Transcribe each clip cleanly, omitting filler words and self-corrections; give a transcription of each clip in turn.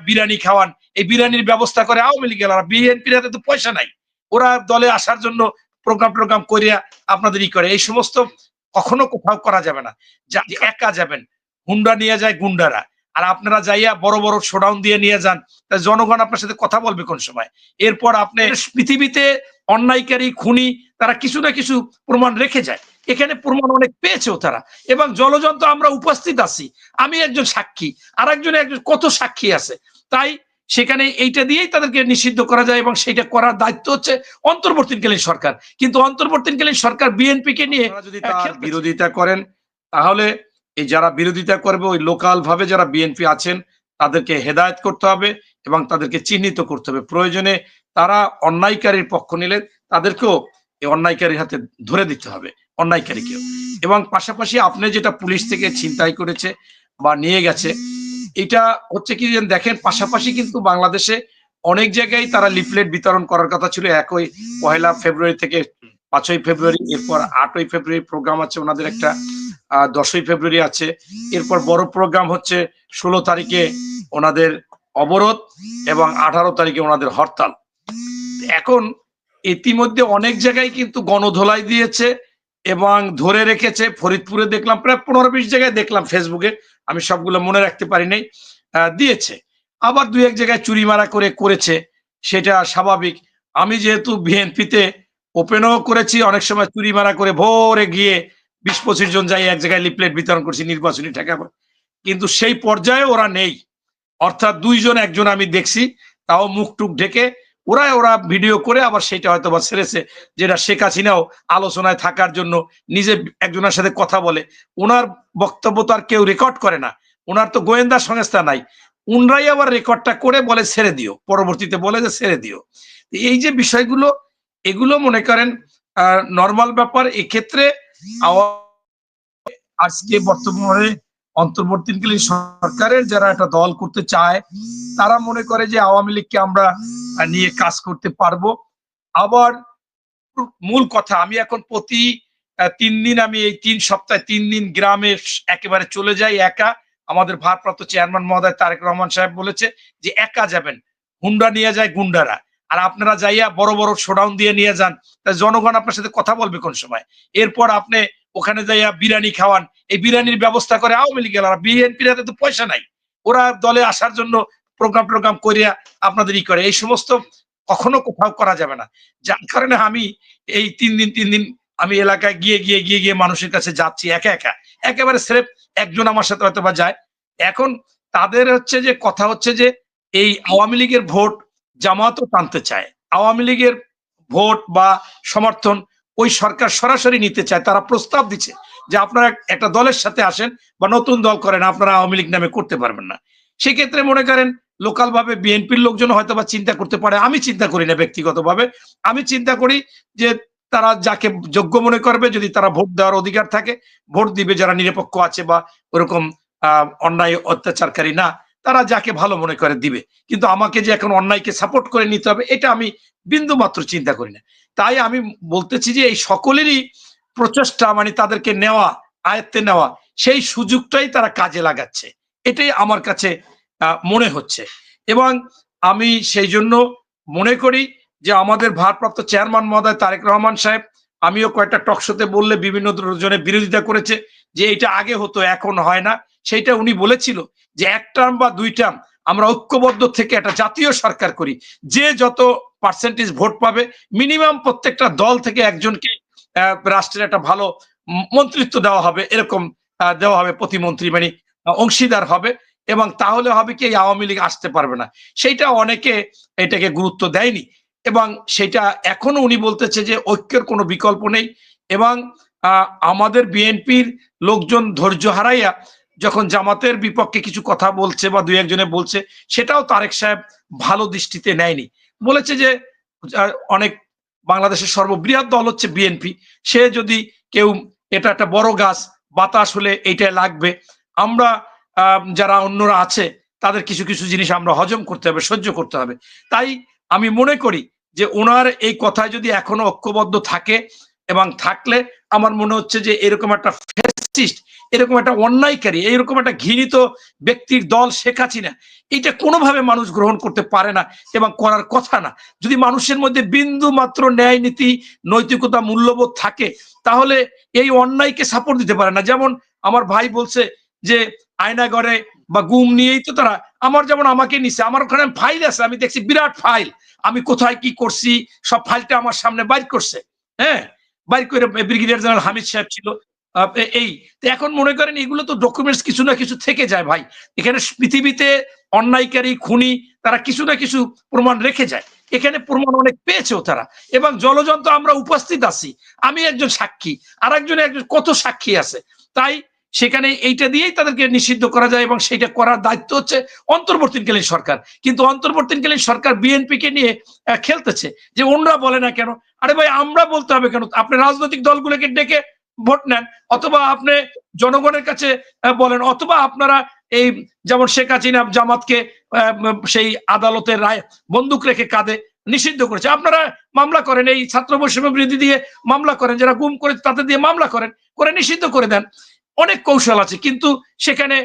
বিরিয়ানি খাওয়ান, এই বিরিয়ানির ব্যবস্থা করে আওয়ামী লীগের। বিএনপির হাতে তো পয়সা নাই, ওরা দলে আসার জন্য প্রোগ্রাম করিয়া আপনাদের করে। এই সমস্ত কখনো কোথাও করা যাবে না। যে একা যাবেন, হুন্ডা নিয়ে যায় গুন্ডারা, আর আপনারা যাইয়া বড় বড় শোডাউন দিয়ে নিয়ে যান, জনগণ আপনার সাথে কথা বলবে কোন সময়? এরপর আপনি পৃথিবীতে অন্যায়কারী খুনি তারা কিছু না কিছু প্রমাণ রেখে যায়, এখানে প্রমাণ অনেক পেয়েছেও তারা, এবং জলযন্ত্র আমরা উপস্থিত আছি, আমি একজন সাক্ষী, আর একজন কত সাক্ষী আছে। তাই সেখানে এইটা দিয়েই তাদেরকে নিষিদ্ধ করা যায়, এবং সেটা করার দায়িত্ব হচ্ছে অন্তর্বর্তীকালীন সরকার। কিন্তু অন্তর্বর্তীকালীন সরকার বিএনপি কে নিয়ে যদি তার বিরোধিতা করেন, তাহলে এই যারা বিরোধিতা করবে ওই লোকাল ভাবে যারা বিএনপি আছেন তাদেরকে হেদায়েত করতে হবে এবং তাদেরকে চিহ্নিত করতে হবে। প্রয়োজনে তারা অন্যায়কারীর পক্ষ নিলে তাদেরকেও এই অন্যায়কারীর হাতে ধরে দিতে হবে, অন্যায়কারীকেও। এবং পাশাপাশি আপনি যেটা পুলিশ থেকে ছিনতাই করেছে বা নিয়ে গেছে, এটা হচ্ছে কি দেখেন, পাশাপাশি কিন্তু বাংলাদেশে অনেক জায়গায় তারা লিফলেট বিতরণ করার কথা ছিল। একই 1 ফেব্রুয়ারি থেকে 5ই ফেব্রুয়ারি, এরপর 8ই ফেব্রুয়ারি প্রোগ্রাম আছে ওনাদের একটা, 10ই ফেব্রুয়ারি আছে, এরপর বড় প্রোগ্রাম হচ্ছে 16 তারিখে ওনাদের অবরোধ এবং 18 তারিখে ওনাদের হরতাল। এখন ইতিমধ্যে অনেক জায়গায় কিন্তু গণধোলাই দিয়েছে এবং ধরে রেখেছে। ফরিদপুরে দেখলাম প্রায় 15-20 জায়গায় দেখলাম ফেসবুকে, আমি সবগুলো মনে রাখতে পারি নাই, দিয়েছে। আবার 2-1 জায়গায় চুরি মারা করেছে, সেটা স্বাভাবিক। আমি যেহেতু বিএনপিতে ওপেনও করেছি, অনেক সময় চুরি মারা করে ভোরে গিয়ে 20-25 জন যাই এক জায়গায় লিফলেট বিতরণ করছি নির্বাচনী ঠেকাবো, কিন্তু সেই পর্যায়ে ওরা নেই। অর্থাৎ 2 জন 1 জন আমি দেখছি, তাও মুখ টুক ঢেকে ওরা ভিডিও করে আবার সেটা হয়তো বা ছেড়েছে, যেটা শেখ হাসিনাও আলোচনায় থাকার জন্য নিজে একজনের সাথে কথা বলে। ওনার বক্তব্য তো আর কেউ রেকর্ড করে না, ওনার তো গোয়েন্দা সংস্থা নাই, উনরাই আবার রেকর্ডটা করে বলে ছেড়ে দিও, পরবর্তীতে বলে যে ছেড়ে দিও। এই যে বিষয়গুলো, এগুলো মনে করেন নর্মাল ব্যাপার। এক্ষেত্রে আজকে বর্তমানে অন্তর্বর্তীকালীন সরকারের যারা একটা দল করতে চায়, তারা মনে করে যে আওয়ামী লীগকে আমরা নিয়ে কাজ করতে পারবো। আবার মূল কথা, আমি এখন প্রতি 3 দিন, আমি এই 3 সপ্তাহে 3 দিন গ্রামে একেবারে চলে যাই একা। আমাদের ভারপ্রাপ্ত চেয়ারম্যান মহোদয় তারেক রহমান সাহেব বলেছে যে একা যাবেন, হুন্ডা নিয়ে যায় গুন্ডারা, আর আপনারা যাইয়া বড় বড় শোডাউন দিয়ে নিয়ে যান, জনগণ আপনার সাথে কথা বলবে কোন সময়? এরপর আপনি ওখানে যাইয়া বিরিয়ানি খাওয়ান, এই বিরিয়ানির ব্যবস্থা করে আওয়ামী লীগের। বিএনপির হাতে তো পয়সা নাই, ওরা দলে আসার জন্য প্রোগ্রাম করিয়া আপনাদের করে। এই সমস্ত কখনো কোথাও করা যাবে না। যার কারণে আমি এই 3 দিন আমি এলাকায় গিয়ে মানুষের কাছে যাচ্ছি একা একেবারে স্রেফ একজন আমার সাথে হয়তো বা যায়। এখন তাদের হচ্ছে যে কথা হচ্ছে যে এই আওয়ামী লীগের ভোট জামাতও টানতে চায়, আওয়ামী লীগের ভোট বা সমর্থন ওই সরকার সরাসরি নিতে চায়। তারা প্রস্তাব দিচ্ছে যে আপনারা একটা দলের সাথে আসেন বা নতুন দল করেন, আপনারা আওয়ামী লীগ নামে করতে পারবেন না। সেক্ষেত্রে মনে করেন লোকাল ভাবে বিএনপির লোকজন হয়তো বা চিন্তা করতে পারে, আমি চিন্তা করি না ব্যক্তিগতভাবে। আমি চিন্তা করি যে তারা যাকে যোগ্য মনে করবে, যদি তারা ভোট দেওয়ার অধিকার থাকে ভোট দিবে, যারা নিরপেক্ষ আছে বা ওরকম অন্যায় অত্যাচারকারী না, তারা যাকে ভালো মনে করে দিবে। কিন্তু আমাকে যে এখন অন্যায়কে সাপোর্ট করে নিতে হবে, এটা আমি বিন্দু মাত্র চিন্তা করি না। তাই আমি বলতেছি যে এই সকলেরই প্রচেষ্টা, মানে তাদেরকে নেওয়া, আয়ত্তে নেওয়া, সেই সুযোগটাই তারা কাজে লাগাচ্ছে, এটাই আমার কাছে মনে হচ্ছে। এবং আমি সেই জন্য মনে করি যে আমাদের ভারপ্রাপ্ত চেয়ারম্যান মহোদয় তারেক রহমান সাহেব, আমিও কয়েকটা টকশোতে বললে বিভিন্ন জনের বিরোধিতা করেছে যে এটা আগে হতো এখন হয় না, সেইটা উনি বলেছিল যে 1 টার্ম বা 2 টার্ম আমরা ঐক্যবদ্ধ থেকে একটা জাতীয় সরকার করি, যে যত পার্সেন্টেজ ভোট পাবে মিনিমাম প্রত্যেকটা দল থেকে একজনকে রাষ্ট্রের একটা ভালো মন্ত্রিত্ব দেওয়া হবে, এরকম দেওয়া হবে, প্রতিমন্ত্রী মানে অংশীদার হবে, এবং তাহলে হবে কি এই আওয়ামী লীগ আসতে পারবে না। সেইটা অনেকে এটাকে গুরুত্ব দেয়নি, এবং সেটা এখনো উনি বলতেছে যে ঐক্যের কোনো বিকল্প নেই। এবং আমাদের বিএনপির লোকজন ধৈর্য হারাইয়া যখন জামাতের বিপক্ষে কিছু কথা বলছে বা 2-1 জনে বলছে, সেটাও তারেক সাহেব ভালো দৃষ্টিতে নেয়নি। বলেছে যে অনেক বাংলাদেশের সর্ববৃহৎ দল হচ্ছে বিএনপি, সে যদি কেউ, এটা একটা বড় গাছ, বাতাস হলে এইটাই লাগবে, আমরা যারা অন্যরা আছে তাদের কিছু কিছু জিনিস আমরা হজম করতে হবে, সহ্য করতে হবে। তাই আমি মনে করি যে ওনার এই কথায় যদি এখনো ঐক্যবদ্ধ থাকে, এবং থাকলে আমার মনে হচ্ছে যে এরকম একটা ফ্যাসিস্ট এরকম একটা অন্যায়কারী, এইরকম একটা ঘৃণিত ব্যক্তির দল শেখ হাসিনা, এটা কোনোভাবে মানুষ গ্রহণ করতে পারে না এবং করার কথা না। যদি মানুষের মধ্যে বিন্দু মাত্র ন্যায় নীতি, নৈতিকতা, মূল্যবোধ থাকে, তাহলে এই অন্যায়কে সাপোর্ট দিতে পারে না। যেমন আমার ভাই বলছে যে আয়নাগরে বা গুম নিয়েই তো তারা, আমার যেমন আমাকে নিছে, আমার ওখানে ফাইল আছে, আমি দেখছি বিরাট ফাইল, আমি কোথায় কি করছি সব ফাইলটা আমার সামনে বাইর করছে। হ্যাঁ, বাইর করে ব্রিগেডিয়ার জেনারেল হামিদ সাহেব ছিল। এই তো এখন মনে করেন এগুলো তো ডকুমেন্টস কিছু না কিছু থেকে যায় ভাই। এখানে পৃথিবীতে অন্যায়কারী, খুনি তারা কিছু না কিছু প্রমাণ রেখে যায়। এখানে প্রমাণ অনেক পেয়েছেও তারা, এবং জলযন্ত্র আমরা উপস্থিত আছি, আমি একজন সাক্ষী, আর একজন কত সাক্ষী আছে। তাই সেখানে এইটা দিয়েই তাদেরকে নিষিদ্ধ করা যায়, এবং সেটা করার দায়িত্ব হচ্ছে অন্তর্বর্তীকালীন সরকার। কিন্তু অন্তর্বর্তীকালীন সরকার বিএনপি কে নিয়ে খেলতেছে যে ওনরা বলে না কেন। আরে ভাই, আমরা বলতে হবে কেন? আপনি রাজনৈতিক দলগুলোকে ডেকে ভোট নেন, অথবা আপনি জনগণের কাছে বলেন, অথবা আপনারা এই যেমন শেখ হাসিনা জামাতকে সেই আদালতের রায় বন্দুক রেখে কাঁধে নিষিদ্ধ করেছে, আপনারা মামলা করেন, এই ছাত্র বৈষম্য বিরোধী দিয়ে মামলা করেন, যারা গুম করে তাদের দিয়ে মামলা করেন, করে নিষিদ্ধ করে দেন। অনেক কৌশল আছে, কিন্তু সেখানে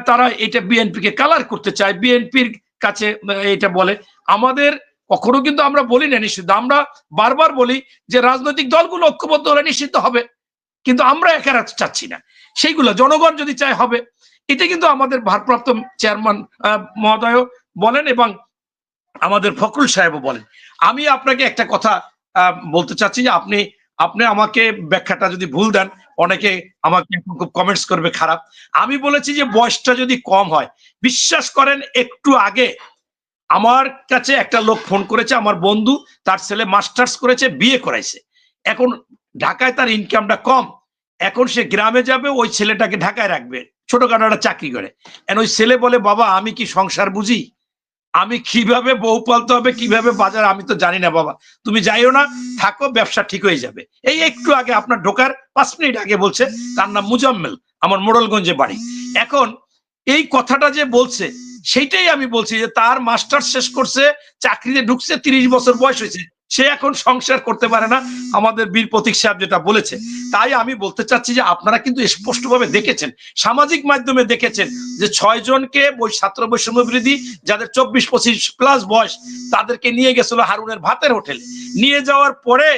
তারা এটা বিএনপি কে কালার করতে চায়, বিএনপির কাছে এটা বলে। আমাদের কখনো কিন্তু আমরা বলি না নিষিদ্ধ, আমরা বারবার বলি যে রাজনৈতিক দলগুলো ঐক্যবদ্ধ হলে নিষিদ্ধ হবে, কিন্তু আমরা একা চাচ্ছি না, সেইগুলো জনগণ যদি চায় হবে। এটা কিন্তু আমাদের ভারপ্রাপ্ত চেয়ারম্যান মহোদয় বলেন, এবং আমাদের ফখরুল সাহেবও বলেন। আমি আপনাকে একটা কথা বলতে চাচ্ছি যে আপনি আপনি আমাকে ব্যাখ্যাটা যদি ভুল দেন, অনেকে আমাকে খুব কমেন্টস করবে খারাপ। আমি বলেছি যে বয়সটা যদি কম হয়, বিশ্বাস করেন একটু আগে আমার কাছে একটা লোক ফোন করেছে, আমার বন্ধু, তার ছেলে মাস্টার্স করেছে, বিয়ে করাইছে, এখন ঢাকায় তার ইনকামটা কম, এখন সে গ্রামে যাবে, ওই ছেলেটাকে ঢাকায় রাখবে, ছোটখাটো একটা চাকরি করে। ওই ছেলে বলে, বাবা আমি কি সংসার বুঝি, আমি কিভাবে বউ পালতে হবে, কিভাবে বাজার, আমি তো জানি না বাবা, তুমি যাইও না, থাকো, ব্যবসা ঠিক হয়ে যাবে। এই একটু আগে আপনার ঢোকার 5 মিনিট আগে বলছে, তার নাম মুজাম্মেল, আমার মোড়লগঞ্জে বাড়ি। এখন এই কথাটা যে বলছে, সেইটাই আমি বলছি যে তার মাস্টার শেষ করছে, চাকরিতে ঢুকছে, 30 বছর বয়স হয়েছে, সে এখন সংসার করতে পারে না, আমাদের বীর প্রতীক সাহেব যেটা বলেছে। তাই আমি বলতে চাচ্ছি যে আপনারা কিন্তু স্পষ্টভাবে দেখেছেন, সামাজিক মাধ্যমে দেখেছেন যে 6 জনকে ওই ছাত্র বৈষম্য বিরোধী যাদের 24-25 প্লাস বয়স, তাদেরকে নিয়ে গেছিল হারুনের ভাতের হোটেলে। নিয়ে যাওয়ার পরে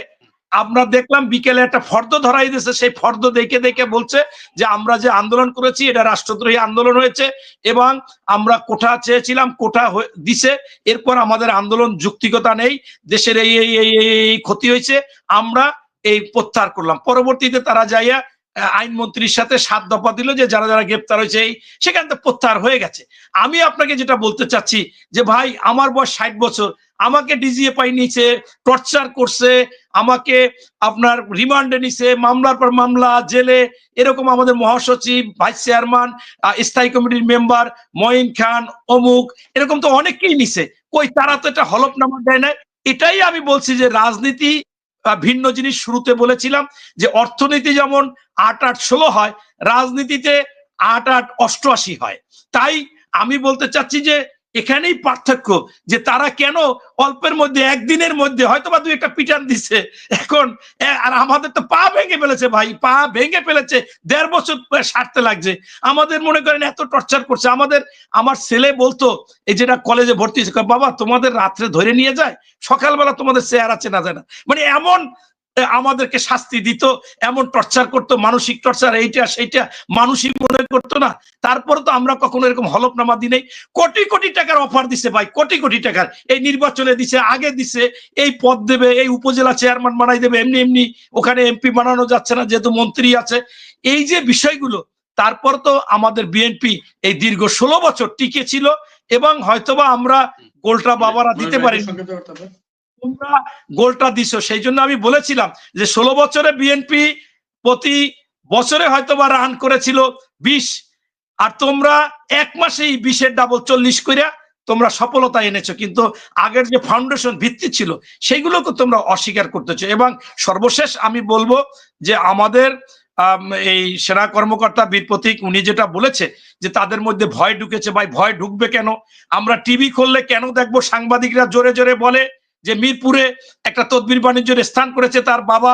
আমরা দেখলাম বিকেলে একটা ফর্দ ধরাই দিয়েছে, সেই ফর্দ দেখে দেখে বলছে যে আমরা যে আন্দোলন করেছি এটা রাষ্ট্রদ্রোহী আন্দোলন হয়েছে, এবং আমরা কোঠা চেয়েছিলাম, কোঠা দিছে, এরপর আমাদের আন্দোলন যুক্তিকতা নেই, দেশের এই এই এই ক্ষতি হয়েছে, আমরা এই প্রত্যাহার করলাম। পরবর্তীতে তারা যাইয়া আইনমন্ত্রীর সাথে 7 দফা দিল যে যারা যারা গ্রেপ্তার হয়েছে সেখান থেকে প্রত্যাহার হয়ে গেছে। আমি আপনাকে যেটা বলতে চাচ্ছি যে ভাই, আমার বয়স 60 বছর, আমাকে ডিজিএফআই নিচে টর্চার করছে, আমাকে আপনার রিমান্ডে নিছে, মামলার পর মামলা, জেলে, এরকম আমাদের মহাসচিব, ভাইস চেয়ারম্যান, স্থায়ী কমিটির মেম্বার, মঈন খান, অমুক, এরকম তো অনেকেই নিছে, কই তারা তো এটা হলফনামা দেয় না। এটাই আমি বলছি যে রাজনীতি ভিন্ন জিনিস। শুরুতে বলেছিলাম যে অর্থনীতি যেমন 8-8-16 হয়, রাজনীতিতে 8-8-88 হয়। তাই আমি বলতে চাচ্ছি যে এখানেই পার্থক্য, যে তারা কেন অল্পের মধ্যে, একদিনের মধ্যে হয়তো বা 2-একটা পিটান দিচ্ছে, এখন আর আমাদের তো পা ভেঙে ফেলেছে ভাই, পা ভেঙে ফেলেছে, 1.5 বছর সারতে লাগছে। আমাদের মনে করেন এত টর্চার করছে। আমার ছেলে বলতো, এই যেটা কলেজে ভর্তি হয়েছে, বাবা তোমাদের রাত্রে ধরে নিয়ে যায়, সকালবেলা তোমাদের চেহারা চেনা যায় না, মানে এমন আমাদেরকে শাস্তি দিত, এমন টর্চার করতো, মানসিক টর্চার, এইটা সেইটা মানুষই মনে করতো না। তারপরে তো আমরা কখনো এরকম হলফনামা দিই নাই। কোটি কোটি টাকার অফার দিছে ভাই, কোটি কোটি টাকার, এই নির্বাচনে দিছে, আগে দিছে, এই পদ দেবে, এই উপজেলা চেয়ারম্যান বানাই দেবে, এমনি এমনি ওখানে এমপি বানানো যাচ্ছে না যেহেতু মন্ত্রী আছে, এই যে বিষয়গুলো। তারপর তো আমাদের বিএনপি এই দীর্ঘ 16 বছর টিকে ছিল, এবং হয়তোবা আমরা গোলটা বাবারা দিতে পারি, তোমরা গোলটা দিছো। সেই জন্য আমি বলেছিলাম যে 16 বছরে বিএনপি প্রতি বছরে হয়তোবা রান করেছিল 20, আর তোমরা এক মাসেই 20-এর ডাবল 40 কইরা তোমরা সফলতা এনেছো, কিন্তু আগের যে ফাউন্ডেশন ভিত্তি ছিল সেইগুলোকে তোমরা অস্বীকার করতেছো। এবং সর্বশেষ আমি বলবো যে আমাদের এই সেনা কর্মকর্তা বীর প্রতীক, উনি যেটা বলেছে যে তাদের মধ্যে ভয় ঢুকেছে, ভাই ভয় ঢুকবে কেন? আমরা টিভি খুললে কেন দেখবো সাংবাদিকরা জোরে জোরে বলে যে মিরপুরে একটা তদবির বাণিজ্যের স্থান করেছে তার বাবা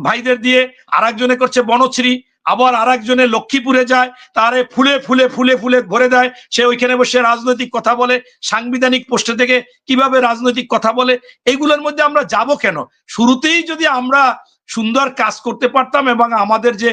ভাইদের দিয়ে, আর একজনে করছে বনশ্রী, আবার আরেকজনে লক্ষ্মীপুরে যায়, তারে ফুলে ফুলে ফুলে ফুলে ভরে দেয়, সে ওইখানে বসে রাজনৈতিক কথা বলে, সাংবিধানিক পোস্টে থেকে কিভাবে রাজনৈতিক কথা বলে। এইগুলোর মধ্যে আমরা যাব কেন? শুরুতেই যদি আমরা সুন্দর কাজ করতে পারতাম এবং আমাদের যে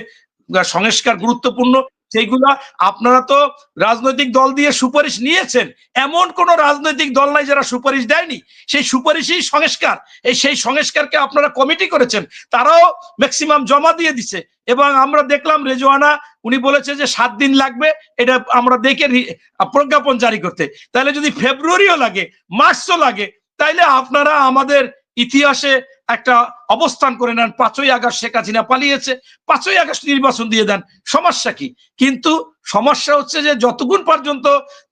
সংস্কার গুরুত্বপূর্ণ সেইগুলা, আপনারা তো রাজনৈতিক দল দিয়ে সুপারিশ নিয়েছেন, এমন কোন রাজনৈতিক দল নাই যারা সুপারিশ দেয়নি। সেই সুপারিশই সংস্কার, সেই সংস্কারকে আপনারা কমিটি করেছেন, তারাও ম্যাক্সিমাম জমা দিয়ে দিছে। এবং আমরা দেখলাম রেজওয়ানা উনি বলেছে যে 7 দিন লাগবে এটা আমরা দেখে প্রজ্ঞাপন জারি করতে। তাহলে যদি ফেব্রুয়ারিও লাগে, মার্চও লাগে, তাইলে আপনারা আমাদের ইতিহাসে একটা অবস্থান করে নেন। 5ই আগস্ট শেখ হাসিনা পালিয়েছে, 5ই আগস্ট নির্বাচন দিয়ে দেন, সমস্যা কি? কিন্তু সমস্যা হচ্ছে যে যতক্ষণ পর্যন্ত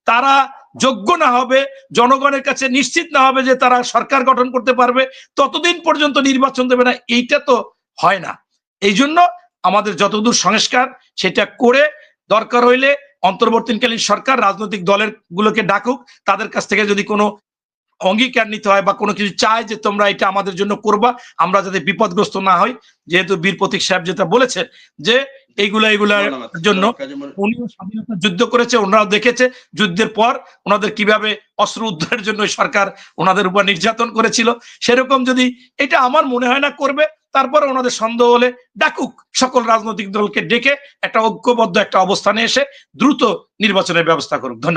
তারা যোগ্য না হবে, জনগণের কাছে নিশ্চিত না হবে যে তারা সরকার গঠন করতে পারবে, ততদিন পর্যন্ত নির্বাচন দেবে না। এইটা তো হয় না। এই জন্য আমাদের যতদূর সংস্কার সেটা করে, দরকার হইলে অন্তর্বর্তীকালীন সরকার রাজনৈতিক দলের গুলোকে ডাকুক, তাদের কাছ থেকে যদি কোনো অঙ্গীকার নিতে হয় বা কোনো কিছু চায় যে তোমরা এটা আমাদের জন্য করবা, আমরা যাতে বিপদগ্রস্ত না হই। যেহেতু বীর প্রতীক সাহেব যেটা বলেছেন যে এইগুলার জন্য উনিও স্বাধীনতা যুদ্ধ করেছে, ওনারাও দেখেছে যুদ্ধের পর ওনাদের কিভাবে অস্ত্র উদ্ধারের জন্য সরকার ওনাদের উপর নির্যাতন করেছিল। সেরকম যদি এটা আমার মনে হয় না করবে, তারপরে ওনাদের সন্দেহ হলে ডাকুক, সকল রাজনৈতিক দলকে ডেকে একটা ঐক্যবদ্ধ একটা অবস্থানে এসে দ্রুত নির্বাচনের ব্যবস্থা করুক। ধন্যবাদ।